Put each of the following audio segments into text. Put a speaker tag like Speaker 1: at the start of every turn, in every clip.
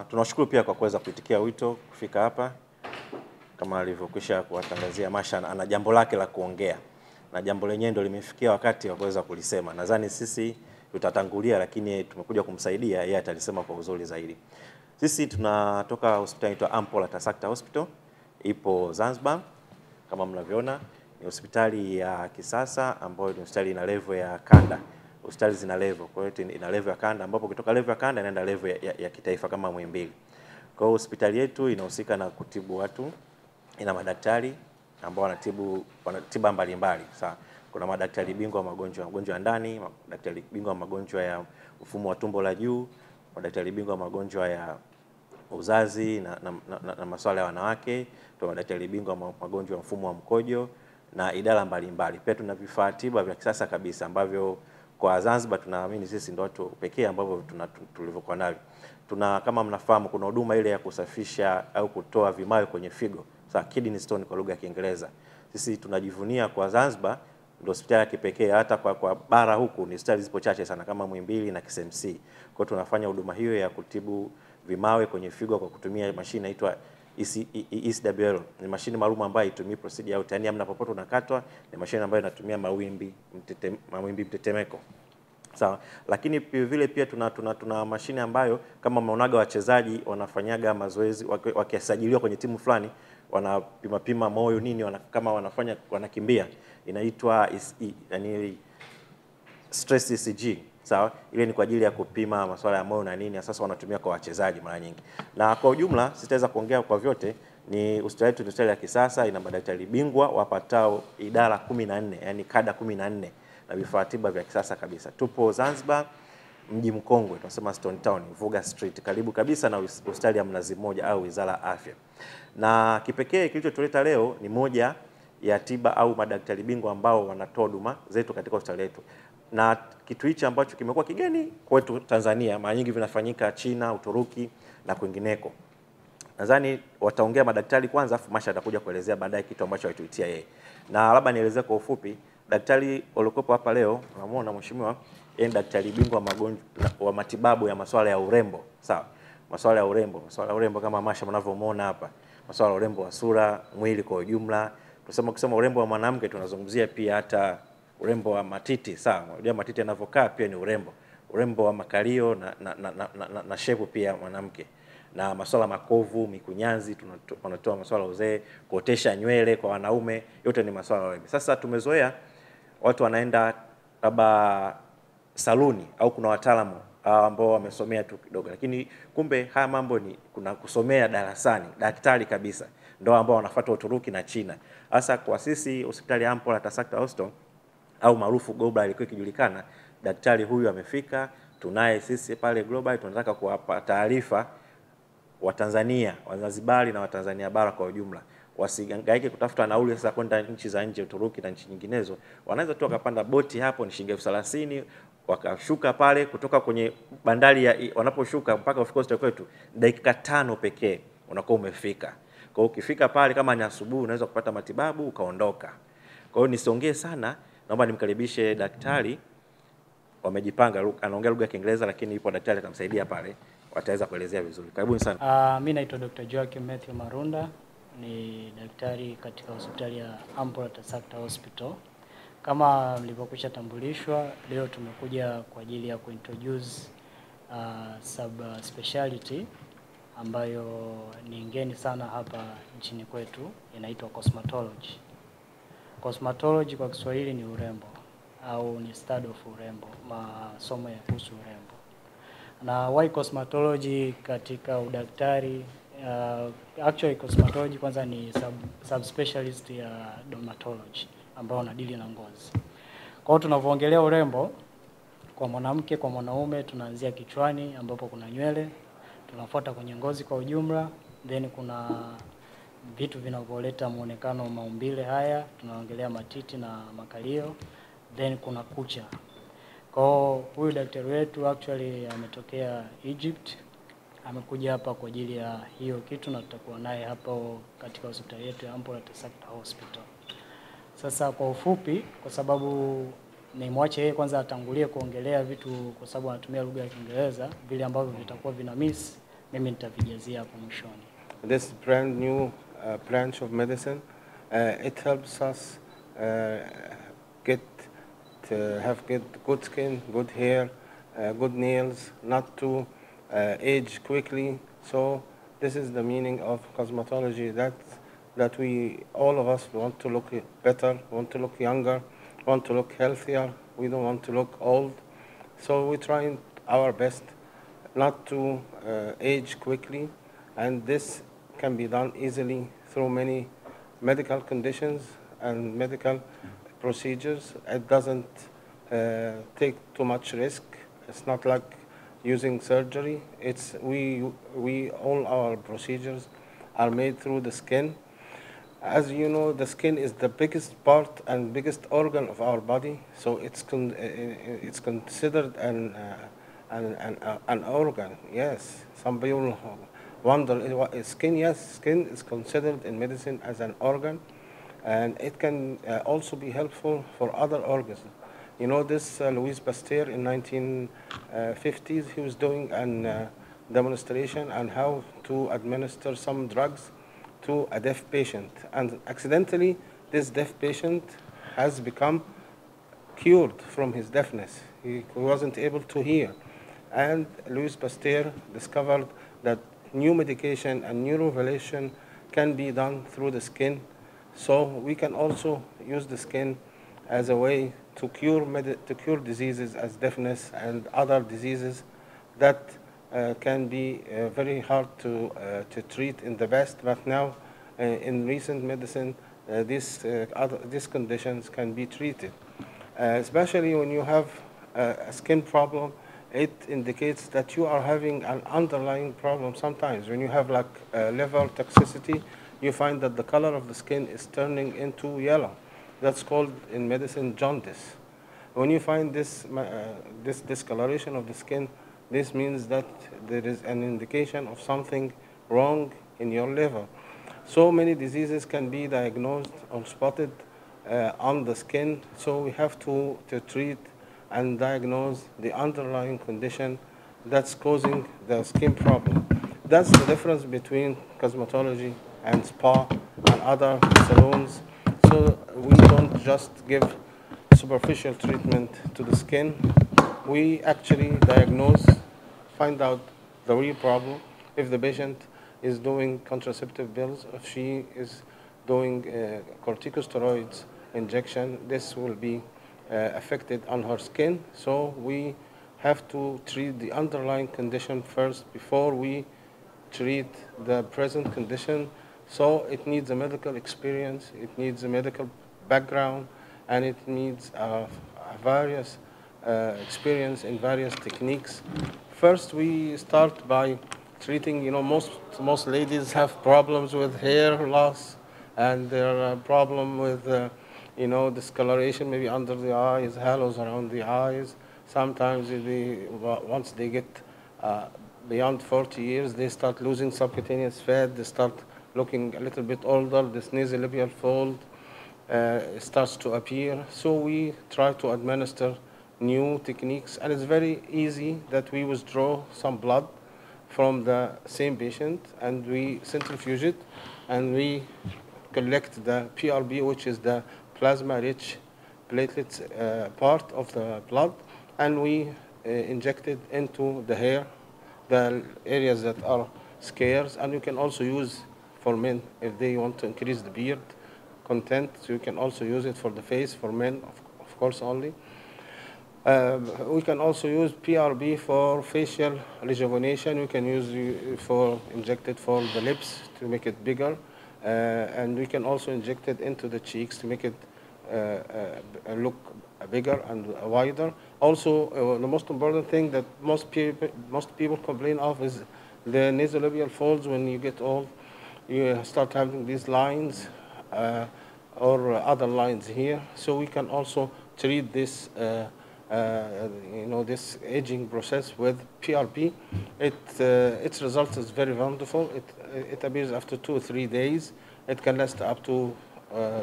Speaker 1: Tunashukuru pia kwa kuweza kuitikia wito kufika hapa. Kama alivyokwisha kuwatangazia Masha, ana jambo lake la kuongea. Na jambo lenyewe ndio limefikia wakati wa kuweza kulisema. Nadhani sisi tutatangulia, lakini tumekuja kumsaidia, yeye atalisema kwa uzuri zaidi. Sisi tunatoka hospitali inaitwa AMPOLA TASAKHTAA Hospital, ipo Zanzibar. Kama mnavyoona, ni hospitali ya kisasa ambayo ni hospitali ina level ya kanda. Hospitali zina level, kwa hiyo ina level ya kanda, ambapo kutoka level ya kanda inaenda level ya kitaifa kama Muhimbili. Kwa hiyo hospitali yetu inahusika na kutibu watu, ina madaktari ambao wanatibu tiba mbalimbali. Sawa, kuna madaktari bingwa wa magonjwa ya ndani, madaktari bingwa wa magonjwa ya mfumo wa tumbo la juu, madaktari bingwa wa magonjwa ya uzazi na masuala ya wanawake, tuna madaktari bingwa wa magonjwa ya mfumo wa mkojo na idara mbalimbali. Pia tuna vifaa tiba vya kisasa kabisa ambavyo kwa Zanzibar tunaamini sisi ndio watu pekee ambao tulivyokuwa navyo. Tuna, kama mnafahamu, kuna huduma ile ya kusafisha au kutoa vimawe kwenye figo, kidney stone kwa lugha ya Kiingereza. Sisi tunajivunia kwa Zanzibar ndio hospitali ya kipekee, hata kwa bara huku ni hospitali zipo chache sana kama Muhimbili na KCMC. Kwa hiyo tunafanya huduma hiyo ya kutibu vimawe kwenye figo kwa kutumia mashine inaitwa ECWL. Ni mashine maalum ambayo haitumii procedure au yani amna popote unakatwa, ni mashine ambayo inatumia mawimbi mtetemeko. Sawa, lakini vile pia tuna mashine ambayo kama mnaonaga wachezaji wanafanyaga mazoezi wakisajiliwa kwenye timu fulani, wanapima moyo nini, kama wanakimbia, inaitwa yani stress ECG. Sawa, ile ni kwa ajili ya kupima masuala ya moyo na nini, sasa wanatumia kwa wachezaji mara nyingi. Na kwa ujumla sitaweza kuongea kwa vyote, ni hospitali yetu ni hospitali ya kisasa, ina madaktari bingwa wapatao idara 14, yani kada 14 na vifaa tiba vya kisasa kabisa. Tupo Zanzibar, mji mkongwe, tunasema Stone Town, Vuga Street, karibu kabisa na hospitali ya Mnazi Mmoja au Wizara ya Afya. Na kipekee kilichotuleta leo ni moja ya tiba au madaktari bingwa ambao wanatoa huduma zetu katika hospitali yetu. Na kitu hichi ambacho kimekuwa kigeni kwetu Tanzania, mara nyingi vinafanyika China, Uturuki na kwingineko. Nadhani wataongea madaktari kwanza, afu Masha atakuja kuelezea baadaye kitu ambacho alituitia yeye. Na labda nielezee kwa ufupi, daktari waliokuwepo hapa leo, unamuona mheshimiwa, yeye daktari bingwa wa matibabu ya masuala ya urembo. Sawa, masuala ya urembo kama Masha mnavyomuona hapa, masuala ya urembo wa sura, mwili kwa ujumla. Kusema urembo wa mwanamke tunazungumzia pia hata urembo wa matiti. Sawa, unajua matiti yanavyokaa pia ni urembo wa makalio na shepu pia mwanamke, na masuala makovu, mikunyanzi, tunatoa masuala ya uzee, kuotesha nywele kwa wanaume, yote ni masuala ya urembo. Sasa tumezoea watu wanaenda labda saluni au kuna wataalamu ambao wamesomea tu kidogo, lakini kumbe haya mambo ni kuna kusomea darasani, daktari kabisa ndio ambao wanafuata Uturuki na China. Sasa kwa sisi hospitali ya AMPOLA TASAKHTAA Hospital au maarufu Global ilikuwa ikijulikana, daktari huyu amefika, tunaye sisi pale Global. Tunataka kuwapa taarifa wa Tanzania, Wazanzibari na Watanzania bara kwa ujumla, wasihangaike kutafuta nauli sasa kwenda nchi za nje, Uturuki na nchi nyinginezo. Wanaweza tu wakapanda boti hapo, ni shilingi 30,000, wakashuka pale kutoka kwenye bandari ya wanaposhuka mpaka ufike hospitali kwetu dakika 5 pekee unakuwa umefika. Kwa hiyo ukifika pale kama ni asubuhi unaweza kupata matibabu ukaondoka. Kwa hiyo nisiongee sana, naomba nimkaribishe daktari. Wamejipanga, anaongea lugha ya Kiingereza lakini yupo daktari atamsaidia pale, wataweza kuelezea vizuri. Karibuni sana.
Speaker 2: Mimi naitwa Dr. Joakim Matthew Marunda, ni daktari katika hospitali ya AMPOLA TASAKHTAA Hospital. Kama mlivyokwisha tambulishwa, leo tumekuja kwa ajili ya kuintroduce sub specialty ambayo ni ngeni sana hapa nchini kwetu, inaitwa cosmetology. Cosmetology kwa Kiswahili ni urembo au ni study of urembo, masomo ya kuhusu urembo. Na why cosmetology katika udaktari? Actually cosmetology kwanza ni subspecialist ya dermatology ambao wanadili na ngozi. Kwa hiyo tunavyoongelea urembo kwa mwanamke, kwa mwanaume, tunaanzia kichwani ambapo kuna nywele, tunafuata kwenye ngozi kwa ujumla, then kuna vitu vinavyoleta muonekano maumbile haya, tunaongelea matiti na makalio, then kuna kucha. Kwa huyu daktari wetu actually ametokea Egypt, amekuja hapa kwa ajili ya hiyo kitu, na tutakuwa naye hapo katika hospitali yetu ya AMPOLA TASAKHTAA Hospital. Sasa kwa ufupi, kwa sababu nimwache yeye kwanza atangulie kuongelea vitu, kwa sababu anatumia lugha ya Kiingereza, vile ambavyo vitakuwa vina miss mimi nitavijazia hapo mwishoni.
Speaker 3: This brand new branch of medicine, it helps us get to have good skin, good hair, good nails, not to age quickly. So this is the meaning of cosmetology, that we, all of us, want to look better, want to look younger, want to look healthier. We don't want to look old. So we're trying our best not to age quickly, and this can be done easily through many medical conditions and medical procedures. It doesn't take too much risk. It's not like using surgery. All our procedures are made through the skin. As you know, the skin is the biggest part and biggest organ of our body, so it's considered an organ. Yes, some people wonder, skin? Yes, skin is considered in medicine as an organ, and it can also be helpful for other organs. You know, this Louis Pasteur in 1950s, he was doing a demonstration on how to administer some drugs to a deaf patient, and accidentally this deaf patient has become cured from his deafness. He wasn't able to hear, and Louis Pasteur discovered that new medication and new revelation can be done through the skin. So we can also use the skin as a way to cure diseases as deafness and other diseases that can be very hard to treat in the past, but now in recent medicine these conditions can be treated. Especially when you have a skin problem, it indicates that you are having an underlying problem. Sometimes when you have like liver toxicity, you find that the color of the skin is turning into yellow. That's called in medicine jaundice. When you find this discoloration of the skin, this means that there is an indication of something wrong in your liver. So many diseases can be diagnosed or spotted on the skin, so we have to treat and diagnose the underlying condition that's causing the skin problem. That's the difference between cosmetology and spa and other salons. So we don't just give superficial treatment to the skin. We actually diagnose, find out the real problem. If the patient is doing contraceptive pills, if she is doing corticosteroids injection, this will be affected on her skin. So we have to treat the underlying condition first before we treat the present condition. So it needs a medical experience, it needs a medical background, and it needs a various experience in various techniques. First, we start by treating, you know, most ladies have problems with hair loss, and there are problem with you know, discoloration maybe under the eyes, halos around the eyes. Sometimes once they get beyond 40 years, they start losing subcutaneous fat, they start looking a little bit older, this nasolabial fold starts to appear. So we try to administer new techniques, and it's very easy that we withdraw some blood from the same patient, and we centrifuge it, and we collect the PRB, which is the plasma-rich platelets part of the blood, and we inject it into the hair, the areas that are scarce. And you can also use for men if they want to increase the beard content. So you can also use it for the face, for men, of course, only. We can also use PRB for facial rejuvenation. We can use inject it for the lips to make it bigger. And we can also inject it into the cheeks to make it look bigger and wider. Also, the most important thing that most people complain of is the nasolabial folds. When you get old, you start having these lines or other lines here. So we can also treat this, you know, this aging process with PRP. Its result is very wonderful. It appears after 2 or 3 days. It can last up to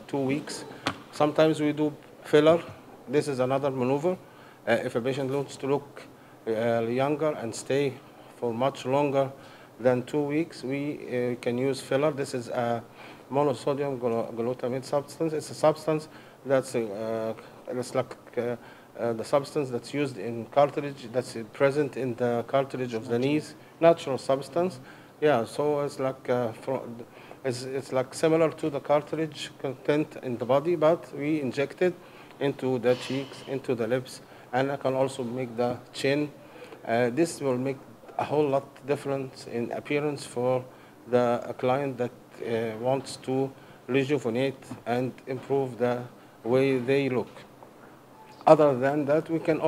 Speaker 3: 2 weeks. Sometimes we do filler. This is another maneuver. If a patient wants to look younger and stay for much longer than 2 weeks, we can use filler. This is a monosodium glutamate substance. It's a substance that's it's like the substance that's used in cartilage, that's present in the cartilage of the knees, natural substance. Yeah, so it's like it's like similar to the cartilage content in the body, but we inject it into the cheeks, into the lips, and I can also make the chin. This will make a whole lot difference in appearance for the client that wants to rejuvenate and improve the way they look. Other than that, we can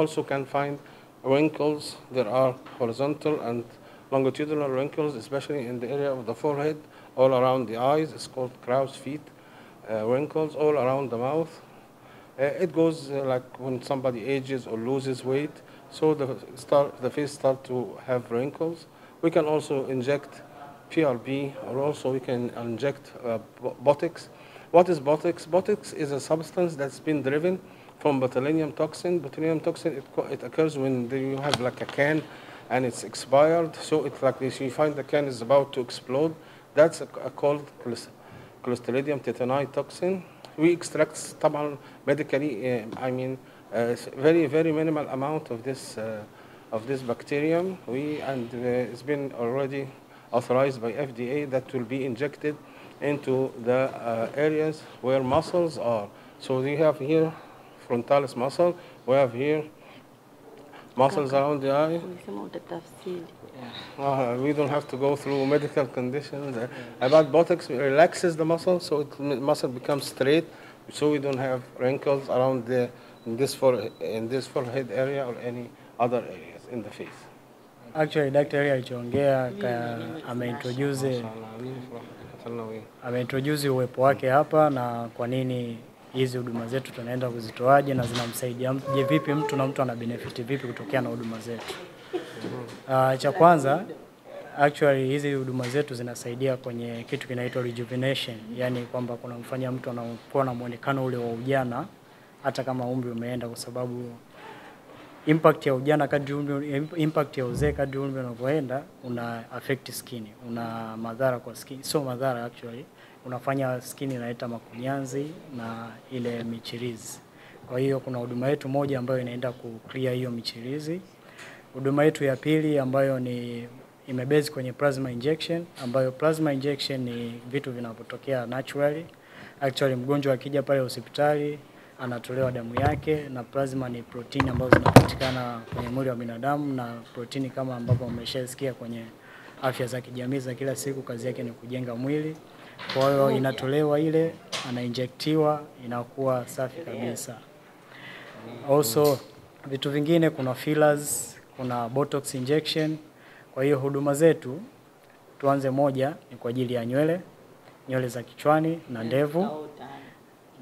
Speaker 3: find wrinkles. There are horizontal and longitudinal wrinkles, especially in the area of the forehead, all around the eyes. It's called crow's feet wrinkles, all around the mouth. It goes like when somebody ages or loses weight, so the face start to have wrinkles. We can also inject PRP, or also we can inject Botox. What is Botox? Botox is a substance that's been driven from botulinum toxin. Botulinum toxin, it occurs when you have like a can and it's expired. So it's like this, you find the can is about to explode. That's called Clostridium tetani toxin. We extract medically, very, very minimal amount of this bacterium. It's been already authorized by FDA that will be injected into the areas where muscles are. So we have here frontalis muscle, we have here muscles around the eye. We don't have to go through medical conditions. About Botox, it relaxes the muscle, so the muscle becomes straight, so we don't have wrinkles around in this forehead area or any other areas in the face.
Speaker 2: Actually, daktari alichoongea ameintroduce uwepo wake hapa na kwa nini hizi huduma zetu tunaenda kuzitoaje na zinamsaidia vipi mtu na mtu ana benefit vipi kutokea na huduma zetu. Cha kwanza, actually hizi huduma zetu zinasaidia kwenye kitu kinaitwa rejuvenation, yani kwamba kuna mfanya mtu anakuwa na muonekano ule wa ujana hata kama umri umeenda, kwa sababu impact ya ujana impact ya uzee kadri umri unavyoenda una affect skin, una madhara kwa skin, so madhara actually unafanya skin inaleta makunyanzi na ile michirizi. Kwa hiyo kuna huduma yetu moja ambayo inaenda ku clear hiyo michirizi. Huduma yetu ya pili ambayo ni imebase kwenye plasma injection, ambayo plasma injection ni vitu vinapotokea naturally. Actually mgonjwa akija pale hospitali anatolewa damu yake, na plasma ni protein ambazo zinapatikana kwenye mwili wa binadamu, na protein kama ambavyo umeshasikia kwenye afya za kijamii za kila siku, kazi yake ni kujenga mwili. Kwa hiyo inatolewa ile, anainjektiwa, inakuwa safi kabisa. Also vitu vingine, kuna fillers, kuna botox injection. Kwa hiyo huduma zetu tuanze moja ni kwa ajili ya nywele za kichwani na ndevu.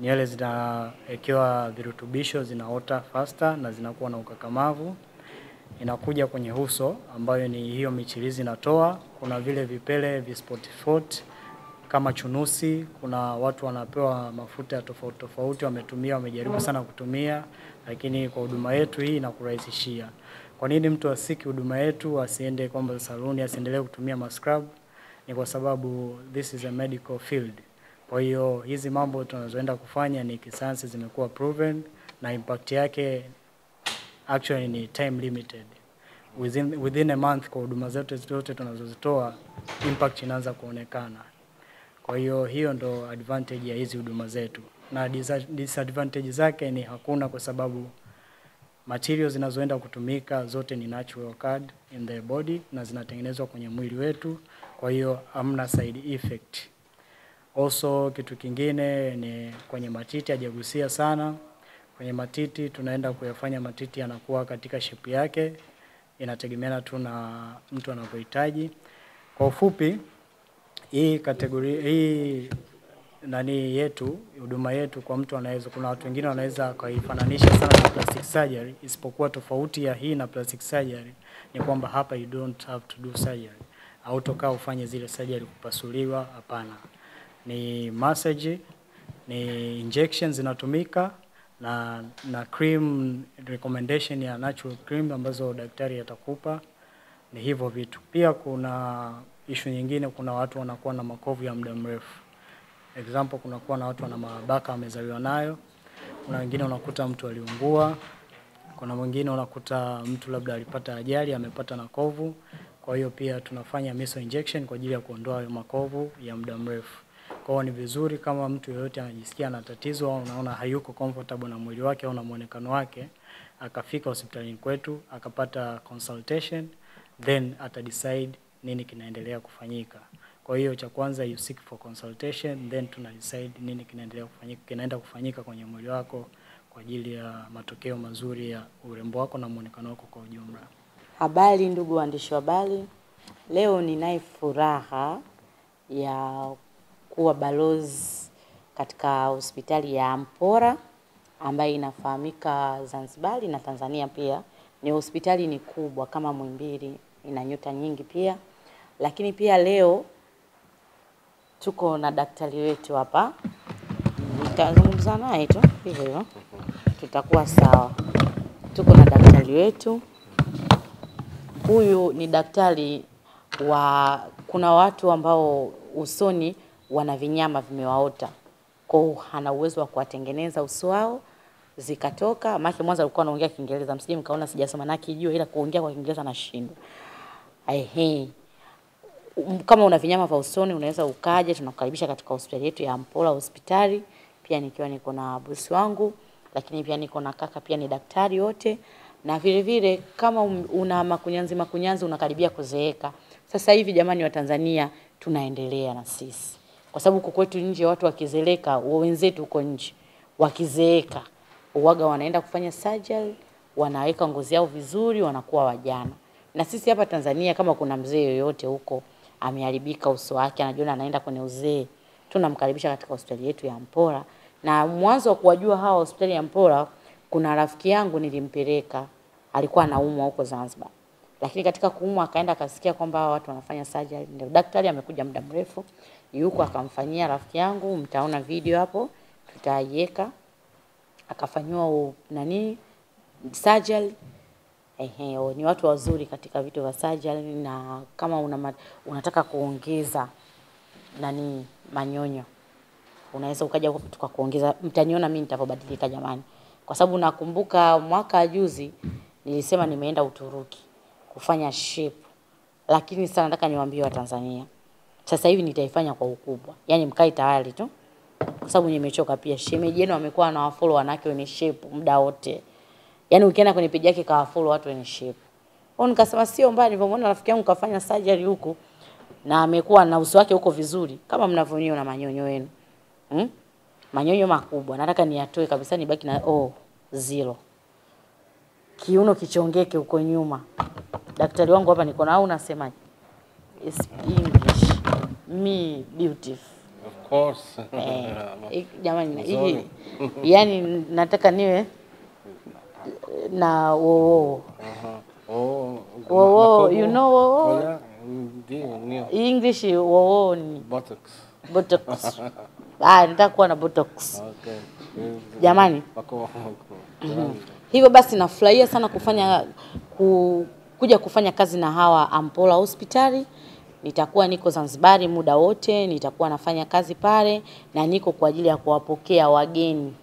Speaker 2: Nywele zinawekewa virutubisho, zinaota faster na zinakuwa na ukakamavu. Inakuja kwenye uso ambayo ni hiyo michirizi inatoa. Kuna vile vipele vispot kama chunusi, kuna watu wanapewa mafuta tofauti tofauti, wamejaribu sana kutumia, lakini kwa huduma yetu hii inakurahisishia. Kwa nini mtu asiki huduma yetu asiende kwamba saluni, asiendelee kutumia mascrub? Ni kwa sababu this is a medical field. Kwa hiyo hizi mambo tunazoenda kufanya ni kisayansi, zimekuwa proven, na impact yake actually ni time limited. Within a month kwa huduma zetu zote tunazozitoa, impact inaanza kuonekana. Kwa hiyo ndo advantage ya hizi huduma zetu. Na disadvantage zake ni hakuna, kwa sababu materials zinazoenda kutumika zote ni natural occurred in the body na zinatengenezwa kwenye mwili wetu, kwa hiyo hamna side effect. Also kitu kingine ni kwenye matiti, hajagusia sana. Kwenye matiti tunaenda kuyafanya matiti yanakuwa katika shape yake, inategemeana tu na mtu anapohitaji. Kwa ufupi, hii yetu, huduma yetu kwa mtu anaweza, kuna watu wengine wanaweza kaifananisha sana na plastic surgery, isipokuwa tofauti ya hii na plastic surgery ni kwamba hapa you don't have to do surgery. Hautokaa ufanye zile surgery kupasuliwa, hapana. Ni massage, ni injections zinatumika, na cream recommendation ya natural cream ambazo daktari atakupa, ni hivyo vitu. Pia kuna issue nyingine, kuna watu wanakuwa na makovu ya muda mrefu. Example, kunakuwa na watu wana mabaka amezaliwa nayo. Kuna wengine unakuta mtu aliungua. Kuna mwingine unakuta mtu labda alipata ajali, amepata na kovu. Kwa hiyo pia tunafanya meso injection kwa ajili ya kuondoa hayo makovu ya muda mrefu. Kwa hiyo ni vizuri kama mtu yeyote anajisikia na tatizo au unaona hayuko comfortable na mwili wake au na muonekano wake, akafika hospitalini kwetu, akapata consultation, then ata decide nini kinaendelea kufanyika. Kwa hiyo cha kwanza you seek for consultation, then tuna decide nini kinaenda kufanyika kwenye mwili wako kwa ajili ya matokeo mazuri ya urembo wako na muonekano wako kwa ujumla.
Speaker 4: Habari ndugu waandishi wa habari. Leo ninaye furaha ya kuwa balozi katika hospitali ya AMPOLA ambayo inafahamika Zanzibar na Tanzania pia. Ni hospitali ni kubwa kama Muhimbili, ina nyota nyingi pia. Lakini pia leo tuko na daktari wetu hapa. Nitazungumza naye tu hivyo. Tutakuwa sawa. Tuko na daktari wetu. Huyu ni daktari kuna watu ambao usoni wana vinyama vimewaota. Kwa hiyo ana uwezo wa kuwatengeneza uso wao zikatoka. Maana mwanzo alikuwa anaongea Kiingereza, msije mkaona sijasoma na kijua, ila kuongea kwa Kiingereza nashindwa. Kama una vinyama vya usoni unaweza ukaje, tunakukaribisha katika hospitali yetu ya AMPOLA Hospitali. Pia nikiwa niko na bosi wangu, lakini pia niko na kaka pia ni daktari wote. Na vile vile kama una makunyanzi unakaribia kuzeeka. Sasa hivi jamani wa Tanzania tunaendelea na sisi. Kwa sababu huko kwetu nje watu wakizeleka, wenzetu huko nje wakizeeka, uwaga wanaenda kufanya surgery, wanaweka ngozi yao vizuri, wanakuwa wajana. Na sisi hapa Tanzania kama kuna mzee yoyote huko ameharibika uso wake, anajiona anaenda kwenye uzee, tunamkaribisha katika hospitali yetu ya AMPOLA. Na mwanzo wa kuwajua hawa hospitali ya AMPOLA, kuna rafiki yangu nilimpeleka, alikuwa anaumwa huko Zanzibar. Lakini katika kuumwa akaenda akasikia kwamba watu wanafanya surgery. Ndio daktari amekuja muda mrefu, yuko akamfanyia rafiki yangu, mtaona video hapo, tutaiweka. Akafanywa surgery. Ni watu wazuri katika vitu vya surgery, na kama unataka kuongeza manyonyo, unaweza ukaja tukakuongeza. Mtaniona mimi nitapobadilika jamani. Kwa sababu nakumbuka mwaka juzi nilisema nimeenda Uturuki kufanya shape. Lakini sasa nataka niwaambie wa Tanzania, sasa hivi nitaifanya kwa ukubwa. Yaani mkae tayari tu. Kwa sababu nimechoka pia. Shemeji yenu amekuwa na wafollow wanawake wenye shape muda wote. Yaani ukienda kwenye page yake kawafollow watu wenye shape. Kwa nikasema sio mbaya, nilipomwona rafiki yangu kafanya surgery huko na amekuwa na uso wake huko vizuri kama mnavyoniona manyonyo yenu. Manyonyo makubwa. Nataka niyatoe kabisa, nibaki na zero. Kiuno kichongeke huko nyuma. Daktari wangu hapa niko na au unasemaje? English. Me beautiful.
Speaker 3: Of course.
Speaker 4: Jamani hii yani nataka niwe na you know English ni Botox. Nataka kuwa na Botox.
Speaker 3: Okay.
Speaker 4: Jamani. Hivyo basi nafurahia sana kuja kufanya kazi na hawa AMPOLA Hospitali. Nitakuwa niko Zanzibar muda wote, nitakuwa nafanya kazi pale na niko kwa ajili ya kuwapokea wageni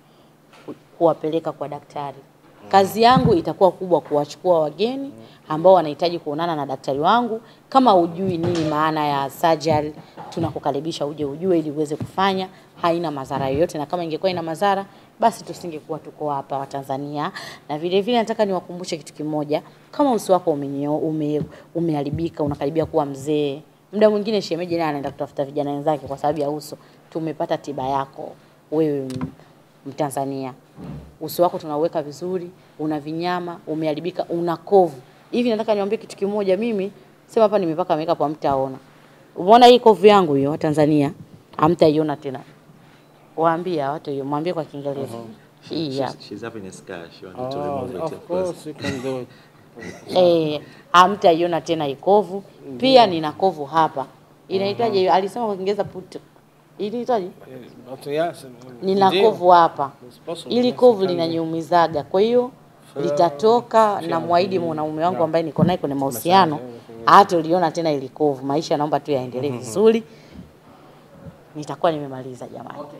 Speaker 4: kuwapeleka kwa daktari. Kazi yangu itakuwa kubwa kuwachukua wageni ambao wanahitaji kuonana na daktari wangu. Kama hujui nini maana ya surgery, tunakukaribisha ujue ili uweze kufanya, haina madhara yoyote, na kama ingekuwa ina madhara basi tusingekuwa tuko hapa wa Tanzania. Na vile vile nataka niwakumbushe kitu kimoja, kama uso wako umeharibika, unakaribia kuwa mzee, muda mwingine shemeji naye anaenda kutafuta vijana wenzake kwa sababu ya uso, tumepata tiba yako wewe Mtanzania. Uso wako tunauweka vizuri, una vinyama, umeharibika, una kovu. Hivi nataka niwaambie kitu kimoja, mimi sema hapa nimepaka makeup hamtaona. Umeona hii kovu yangu hiyo wa Tanzania? Hamtaiona tena. Waambia watu hiyo, mwambie kwa Kiingereza.
Speaker 1: She's having a scar. She wanted to remove it.
Speaker 3: Of course you can do it.
Speaker 4: Hamtaiona tena ikovu. Pia nina kovu hapa. Inaitwaje? Alisema kwa Kiingereza put. Inaitwaje? Nina kovu hapa. Ili kovu linaniumizaga. Kwa hiyo litatoka, na muahidi mwanaume wangu ambaye niko naye kwenye mahusiano hata uliona tena ilikovu. Maisha naomba tu yaendelee vizuri. Nitakuwa nimemaliza jamani.
Speaker 2: Okay.